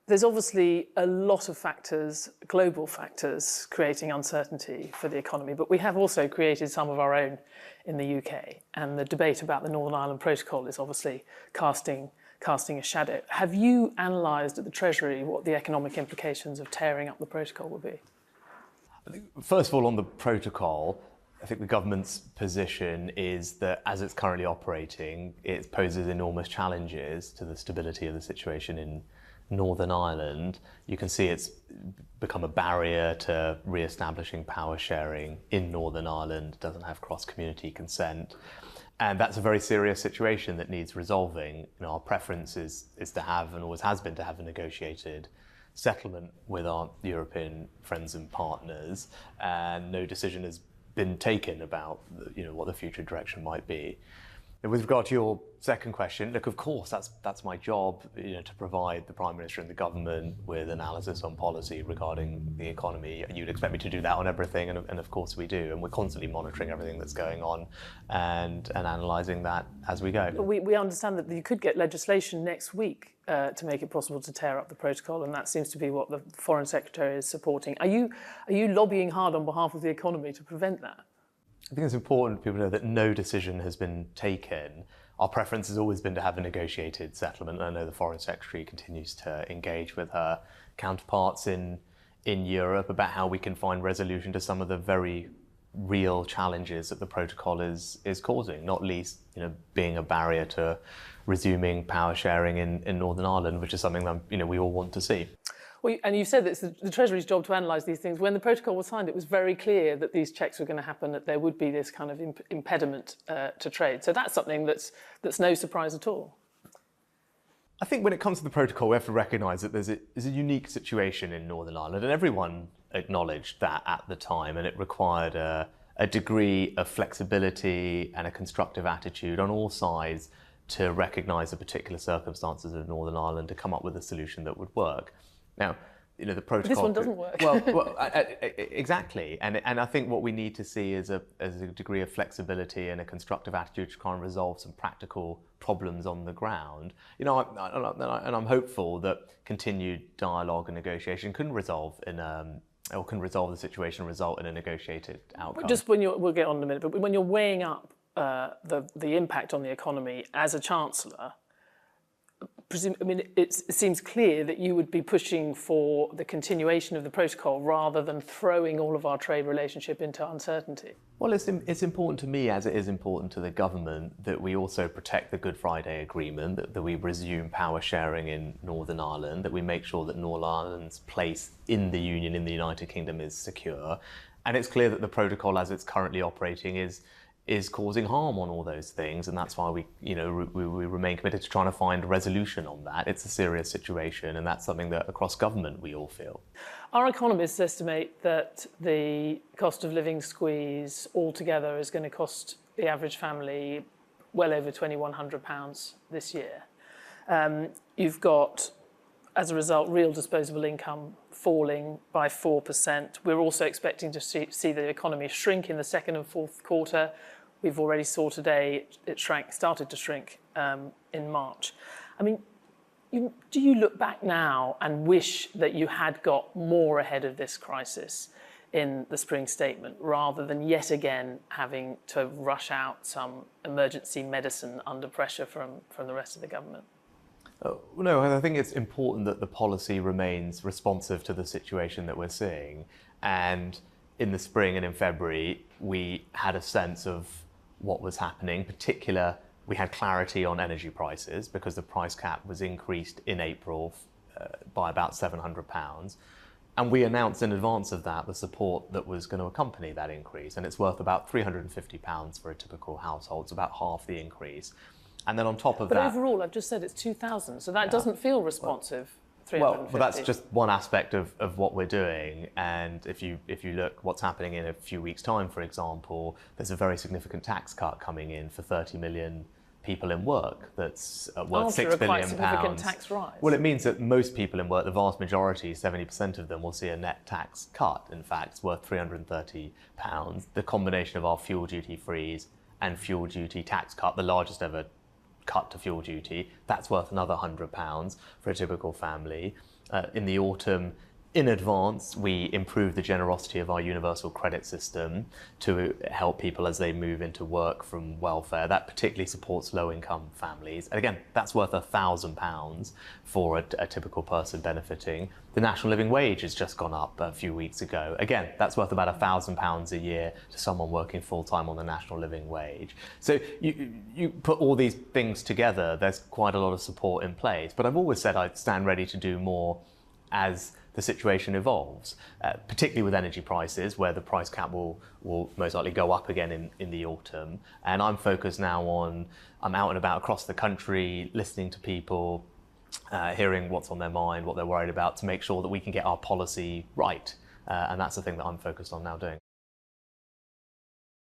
There's obviously a lot of factors, global factors, creating uncertainty for the economy, but we have also created some of our own in the UK. And the debate about the Northern Ireland Protocol is obviously casting a shadow. Have you analysed at the Treasury what the economic implications of tearing up the protocol will be? I think, first of all, on the protocol, I think the government's position is that as it's currently operating, it poses enormous challenges to the stability of the situation in Northern Ireland. You can see it's become a barrier to re-establishing power sharing in Northern Ireland. It doesn't have cross-community consent. And that's a very serious situation that needs resolving. Our preference is to have, and always has been, to have a negotiated settlement with our European friends and partners, and no decision has been taken about what the future direction might be. With regard to your second question, look, of course, that's my job, to provide the Prime Minister and the government with analysis on policy regarding the economy. You'd expect me to do that on everything, and of course we do. And we're constantly monitoring everything that's going on and analysing that as we go. We understand that you could get legislation next week to make it possible to tear up the protocol, and that seems to be what the Foreign Secretary is supporting. Are you lobbying hard on behalf of the economy to prevent that? I think it's important for people to know that no decision has been taken. Our preference has always been to have a negotiated settlement. I know the Foreign Secretary continues to engage with her counterparts in Europe about how we can find resolution to some of the very real challenges that the protocol is causing, not least being a barrier to resuming power sharing in Northern Ireland, which is something that we all want to see. Well, and you said that it's the Treasury's job to analyse these things. When the protocol was signed, it was very clear that these checks were going to happen, that there would be this kind of impediment to trade. So that's something that's no surprise at all. I think when it comes to the protocol, we have to recognise that there's a unique situation in Northern Ireland, and everyone acknowledged that at the time, and it required a degree of flexibility and a constructive attitude on all sides to recognise the particular circumstances of Northern Ireland to come up with a solution that would work. Now, the protocol. This one doesn't work. Well, exactly, and I think what we need to see is a degree of flexibility and a constructive attitude to try and resolve some practical problems on the ground. And I'm hopeful that continued dialogue and negotiation can resolve the situation and result in a negotiated outcome. Just we'll get on in a minute, but when you're weighing up the impact on the economy as a Chancellor, it seems clear that you would be pushing for the continuation of the protocol rather than throwing all of our trade relationship into uncertainty. Well, it's important to me, as it is important to the government, that we also protect the Good Friday Agreement, that we resume power sharing in Northern Ireland, that we make sure that Northern Ireland's place in the Union, in the United Kingdom, is secure. And it's clear that the protocol, as it's currently operating, is causing harm on all those things, and that's why we remain committed to trying to find a resolution on that. It's a serious situation, and that's something that across government we all feel. Our economists estimate that the cost of living squeeze altogether is going to cost the average family well over £2,100 this year. You've got, as a result, real disposable income falling by 4%. We're also expecting to see the economy shrink in the second and fourth quarter. We've already saw today it started to shrink in March. Do you look back now and wish that you had got more ahead of this crisis in the spring statement, rather than yet again having to rush out some emergency medicine under pressure from the rest of the government? No, I think it's important that the policy remains responsive to the situation that we're seeing. And in the spring and in February, we had a sense of what was happening. In particular, we had clarity on energy prices because the price cap was increased in April by about £700. And we announced in advance of that the support that was going to accompany that increase. And it's worth about £350 for a typical household. It's about half the increase. And then on top of that... But overall, I've just said it's 2,000, so that doesn't feel responsive. Well, that's just one aspect of what we're doing. And if you look what's happening in a few weeks' time, for example, there's a very significant tax cut coming in for 30 million people in work that's worth £6 billion. After a quite significant tax rise. Well, it means that most people in work, the vast majority, 70% of them, will see a net tax cut. In fact, it's worth £330. The combination of our fuel duty freeze and fuel duty tax cut, the largest ever cut to fuel duty, that's worth another £100 for a typical family. In the autumn, in advance, we improved the generosity of our universal credit system to help people as they move into work from welfare. That particularly supports low-income families. And again, that's worth £1,000 for a typical person benefiting. The national living wage has just gone up a few weeks ago. Again, that's worth about £1,000 a year to someone working full-time on the national living wage. So you put all these things together, there's quite a lot of support in place. But I've always said I'd stand ready to do more as the situation evolves, particularly with energy prices, where the price cap will most likely go up again in the autumn. And I'm focused now on, I'm out and about across the country, listening to people, hearing what's on their mind, what they're worried about, to make sure that we can get our policy right. And that's the thing that I'm focused on now doing.